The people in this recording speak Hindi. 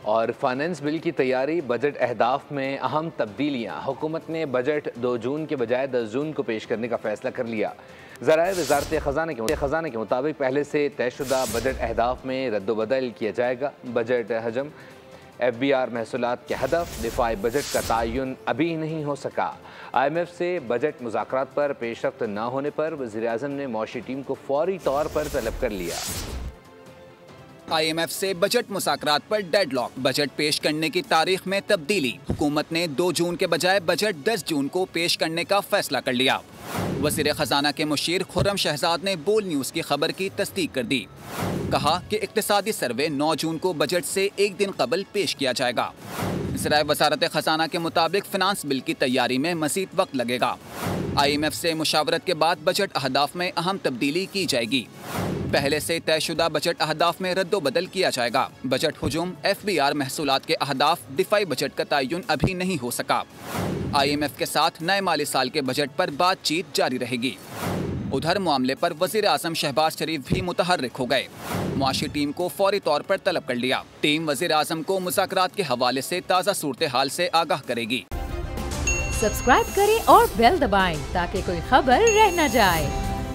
और फाइनेंस बिल की तैयारी, बजट अहदाफ में अहम तब्दीलियाँ। हुकूमत ने बजट 2 जून के बजाय 10 जून को पेश करने का फैसला कर लिया। ज़राए वज़ारत ख़ज़ाना के मुताबिक पहले से तयशुदा बजट अहदाफ में रद्दबदल किया जाएगा। बजट हजम, FBR महसूलात के हदफ, दिफाई बजट का तयन अभी नहीं हो सका। IMF से बजट मुज़ाकरात पर पेशरफ्त न होने पर वज़ीर-ए-आज़म ने मौशी टीम को फौरी तौर पर तलब कर लिया। IMF से बजट मुज़ाकरात पर डेडलॉक, बजट पेश करने की तारीख में तब्दीली। हुकूमत ने 2 जून के बजाय बजट 10 जून को पेश करने का फैसला कर लिया। वज़ीर ख़ज़ाना के मुशीर खुर्रम शहजाद ने बोल न्यूज़ की खबर की तस्दीक कर दी। कहा कि इक़्तिसादी सर्वे 9 जून को बजट से एक दिन कबल पेश किया जाएगा। ज़राए वज़ारत ख़ज़ाना के मुताबिक फ़िनांस बिल की तैयारी में मज़ीद वक्त लगेगा। IMF से मुशावरत के बाद बजट अहदाफ में अहम तब्दीली की जाएगी। पहले से तयशुदा बजट अहदाफ में रद्दोबदल किया जाएगा। बजट हुजूम, FBR महसूलात के अहदाफ, दिफाई बजट का तयन अभी नहीं हो सका। IMF के साथ नए माली साल के बजट पर बातचीत जारी रहेगी। उधर मामले पर वज़ीर आज़म शहबाज शरीफ भी मुतहर्रिक हो गए। मुआशी टीम को फौरी तौर पर तलब कर लिया। टीम वज़ीर आज़म को मुज़ाकरात के हवाले से ताज़ा सूरत हाल से आगाह करेगी। सब्सक्राइब करें और बेल दबाएं ताकि कोई खबर रह न जाए।